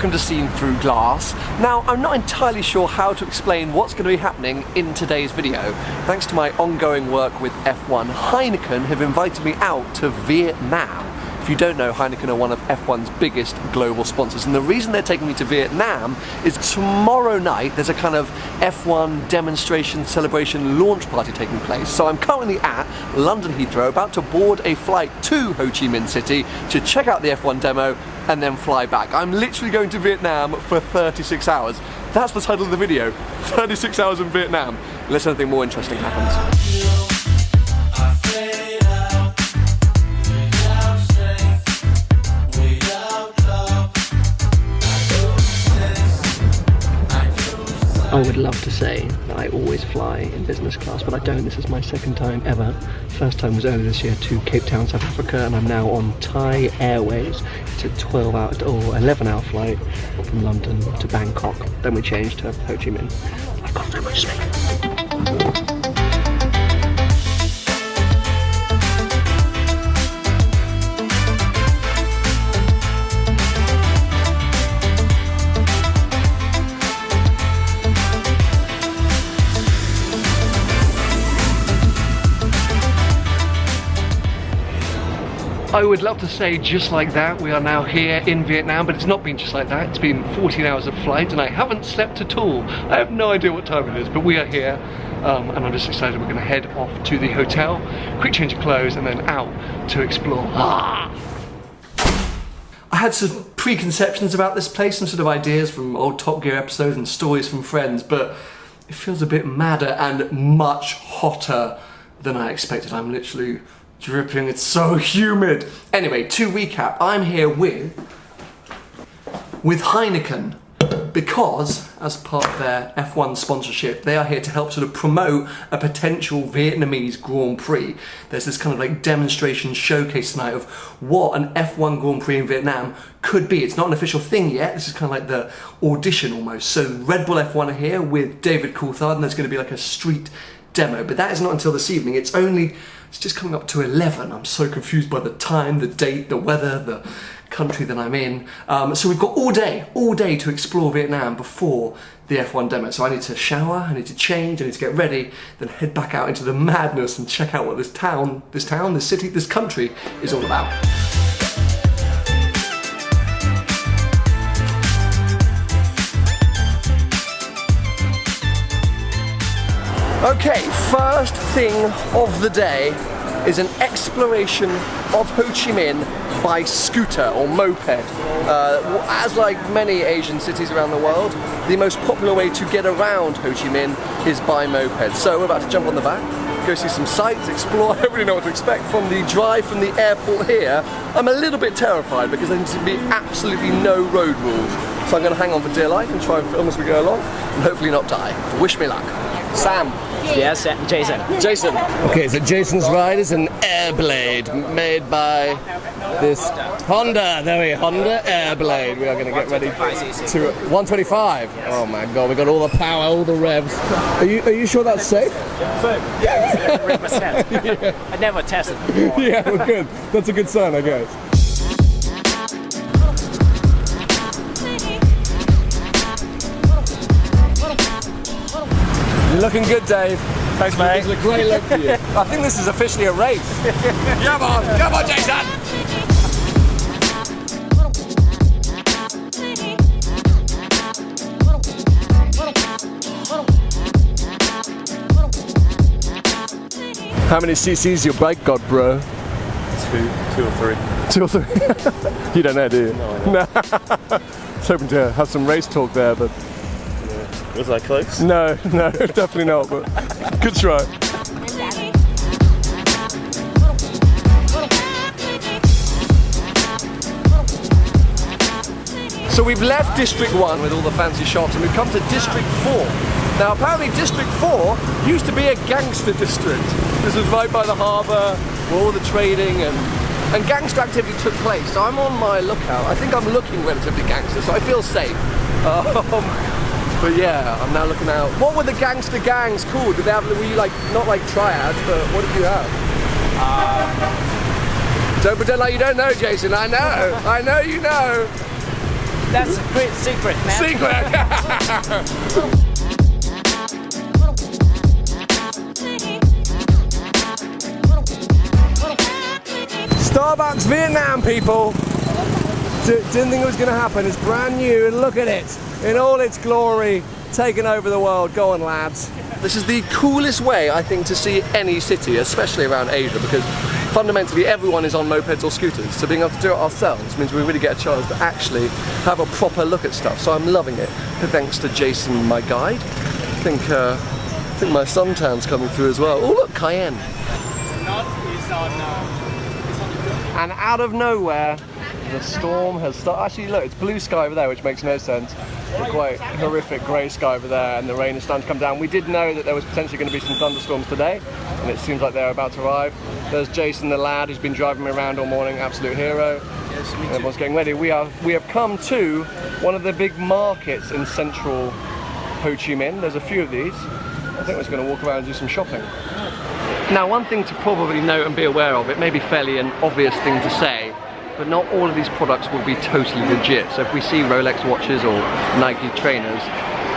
welcome to Seen Through Glass. Now, I'm not entirely sure how to explain what's going to be happening in today's video. Thanks to my ongoing work with F1, Heineken have invited me out to Vietnam. If you don't know, Heineken are one of F1's biggest global sponsors, and the reason they're taking me to Vietnam is tomorrow night there's a kind of F1 demonstration, celebration, launch party taking place. So I'm currently at London Heathrow, about to board a flight to Ho Chi Minh City to check out the F1 demo and then fly back. I'm literally going to Vietnam for 36 hours. That's the title of the video, 36 hours in Vietnam, unless anything more interesting happens. I would love to say that I always fly in business class, but I don't. This is my second time ever. First time was earlier this year to Cape Town, South Africa, and I'm now on Thai Airways. It's a 12-hour or 11-hour flight from London to Bangkok. Then we change to Ho Chi Minh. I've got so much space. I would love to say just like that, we are now here in Vietnam, but it's not been just like that. It's been 14 hours of flight and I haven't slept at all. I have no idea what time it is, but we are here and I'm just excited. We're going to head off to the hotel, quick change of clothes and then out to explore. I had some preconceptions about this place, some sort of ideas from old Top Gear episodes and stories from friends, but it feels a bit madder and much hotter than I expected. I'm literally dripping, it's so humid. Anyway, to recap, I'm here with Heineken because, as part of their F1 sponsorship, they are here to help sort of promote a potential Vietnamese Grand Prix. There's this kind of like demonstration showcase tonight of what an F1 Grand Prix in Vietnam could be. It's not an official thing yet, this is kind of like the audition almost. So Red Bull F1 are here with David Coulthard and there's going to be like a street demo, but that is not until this evening. It's just coming up to 11. I'm so confused by the time, the date, the weather, the country that I'm in. So we've got all day to explore Vietnam before the F1 demo. So I need to shower, I need to change, I need to get ready, then head back out into the madness and check out what this city, this country is all about. Okay, first thing of the day is an exploration of Ho Chi Minh by scooter or moped. As like many Asian cities around the world, the most popular way to get around Ho Chi Minh is by moped. So we're about to jump on the back, go see some sights, explore. I don't really know what to expect from the drive from the airport here. I'm a little bit terrified because there seems to be absolutely no road rules. So I'm going to hang on for dear life and try and film as we go along and hopefully not die. Wish me luck. Sam. Yes, Jason. Jason. Okay, so Jason's ride is an Airblade made by this Honda. There we go, Honda Airblade. We are going to get ready to 125. Oh my god, we got all the power, all the revs. Are you sure that's safe? Yeah, I never tested before. Yeah, well, good. That's a good sign, I guess. You're looking good, Dave. Thanks, mate. This is a great look for you. I think this is officially a race. Come on, Jason! How many cc's your bike got, bro? Two or three. 2 or 3? You don't know, do you? No. I was hoping to have some race talk there, but... Was I close? No, definitely not, but good try. So we've left District 1 with all the fancy shops and we've come to District 4. Now apparently District 4 used to be a gangster district. This was right by the harbour where all the trading and gangster activity took place. So I'm on my lookout. I think I'm looking relatively gangster, so I feel safe. But yeah, I'm now looking out. What were the gangster gangs called? Did they have, were you like, not like triads, but what did you have? Don't pretend like you don't know, Jason. I know you know. That's a great secret, man. Secret! Starbucks Vietnam, people. Didn't think it was going to happen. It's brand new and look at it in all its glory, taking over the world. Go on, lads. This is the coolest way, I think, to see any city, especially around Asia, because fundamentally everyone is on mopeds or scooters, so being able to do it ourselves means we really get a chance to actually have a proper look at stuff. So I'm loving it. Thanks to Jason, my guide. I think my suntan's coming through as well. Oh look, Cayenne. And out of nowhere, the storm has started. Actually, look, it's blue sky over there, which makes no sense. The quite horrific grey sky over there, and the rain is starting to come down. We did know that there was potentially going to be some thunderstorms today, and it seems like they're about to arrive. There's Jason, the lad, who's been driving me around all morning, absolute hero. Yes, me too. Everyone's getting ready. We have come to one of the big markets in central Ho Chi Minh. There's a few of these. I think we're just going to walk around and do some shopping. Now, one thing to probably note and be aware of, it may be fairly an obvious thing to say, but not all of these products will be totally legit. So if we see Rolex watches or Nike trainers,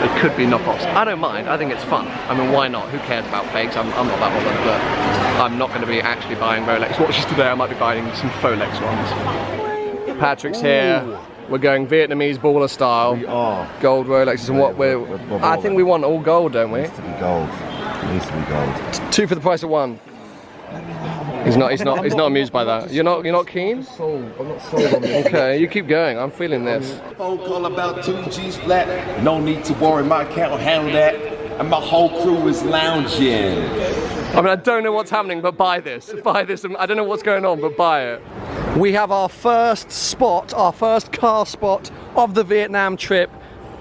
they could be knockoffs. I don't mind, I think it's fun. I mean, why not? Who cares about fakes? I'm not that bothered, but I'm not going to be actually buying Rolex watches today. I might be buying some Folex ones. Patrick's here. We're going Vietnamese baller style. We are. Gold Rolexes and what we're... I think we want all gold, don't we? It needs to be gold. It needs to be gold. 2 for the price of 1. He's not amused by that. You're not keen? I'm not sold on this. Okay, you keep going. I'm feeling this. Phone call about 2 G's flat. No need to worry, my account will handle that. And my whole crew is lounging. I mean, I don't know what's happening, but buy this. Buy this. I don't know what's going on, but buy it. We have our first spot, our first car spot of the Vietnam trip.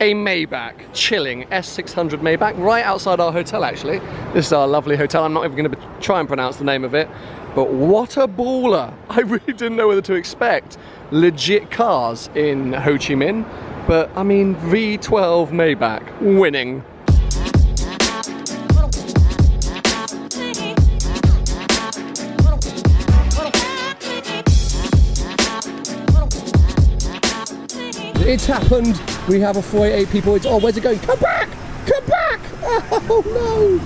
A Maybach, chilling S600 Maybach, right outside our hotel actually. This is our lovely hotel. I'm not even going to try and pronounce the name of it, but what a baller. I really didn't know whether to expect legit cars in Ho Chi Minh, but I mean, V12 Maybach, winning. It's happened. We have a 488 people. Oh, where's it going? Come back! Come back! Oh no!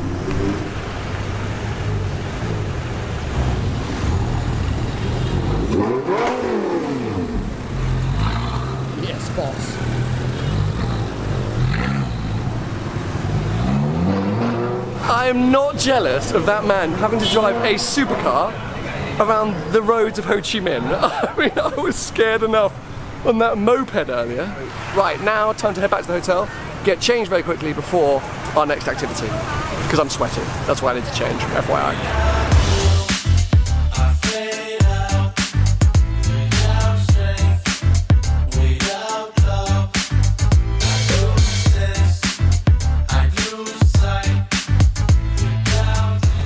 Yes, boss. I am not jealous of that man having to drive a supercar around the roads of Ho Chi Minh. I mean, I was scared enough on that moped earlier. Right, now time to head back to the hotel, get changed very quickly before our next activity, because I'm sweating. That's why I need to change, FYI.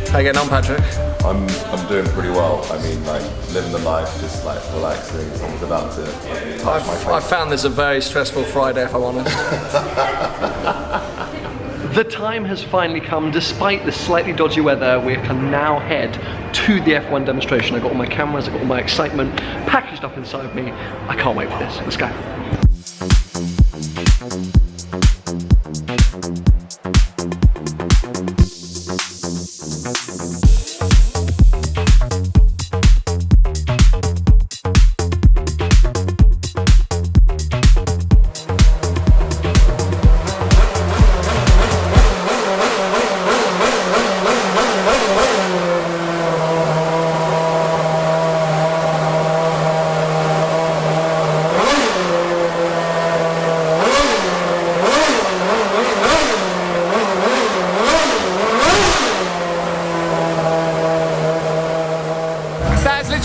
How you getting on, Patrick? I'm doing pretty well. I mean, like, living the life, just like relaxing. Someone's about to touch my face. I found this a very stressful Friday, if I'm honest. The time has finally come. Despite the slightly dodgy weather, we can now head to the F1 demonstration. I've got all my cameras, I've got all my excitement packaged up inside of me. I can't wait for this. Let's go.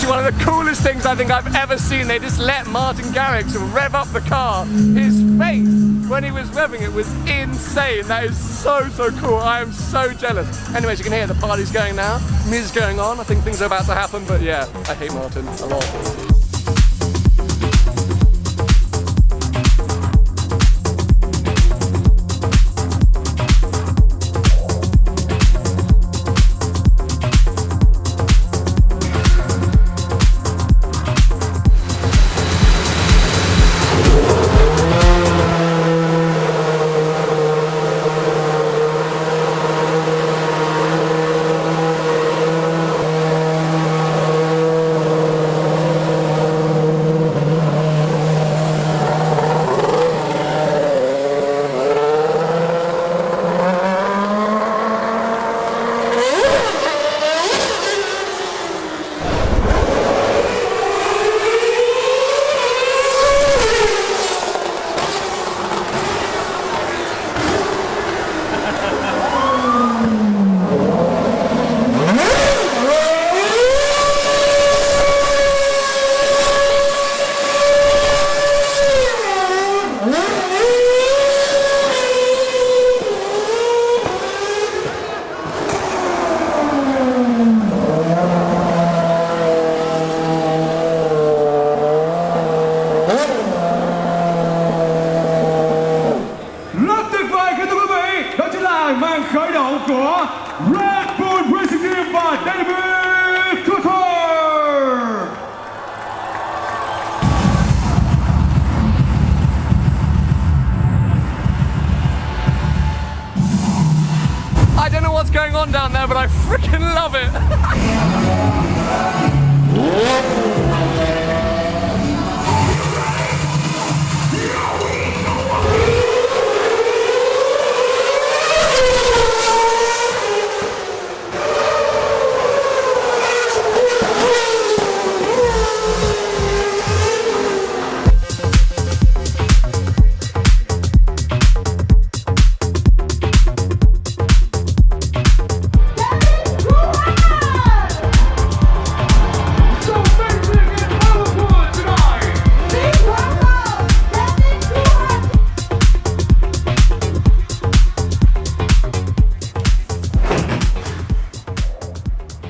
One of the coolest things I think I've ever seen. They just let Martin Garrix rev up the car. His face when he was revving it was insane. That is so cool. I am so jealous. Anyways, you can hear the party's going now. Music's going on. I think things are about to happen, but yeah, I hate Martin a lot. going on down there, but I freaking love it.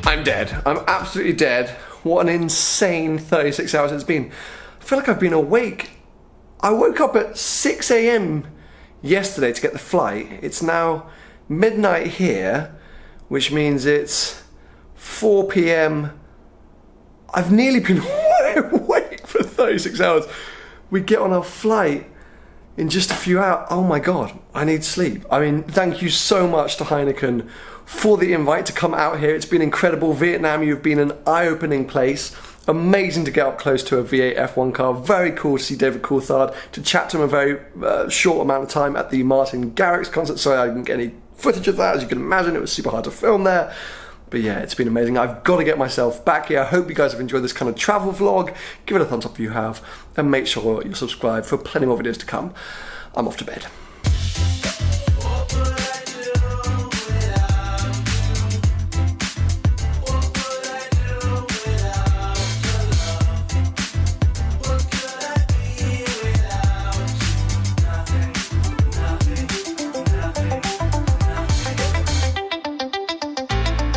I'm dead. I'm absolutely dead. What an insane 36 hours it's been. I feel like I've been awake. I woke up at 6 a.m. yesterday to get the flight. It's now midnight here, which means it's 4 p.m. I've nearly been awake for 36 hours. We get on our flight in just a few hours. Oh my God, I need sleep. I mean, thank you so much to Heineken for the invite to come out here. It's been incredible. Vietnam, you've been an eye-opening place. Amazing to get up close to a V8 F1 car. Very cool to see David Coulthard, to chat to him a very short amount of time at the Martin Garrix concert. Sorry I didn't get any footage of that. As you can imagine, it was super hard to film there. But yeah, it's been amazing. I've got to get myself back here. I hope you guys have enjoyed this kind of travel vlog. Give it a thumbs up if you have, and make sure you're subscribed for plenty more videos to come. I'm off to bed.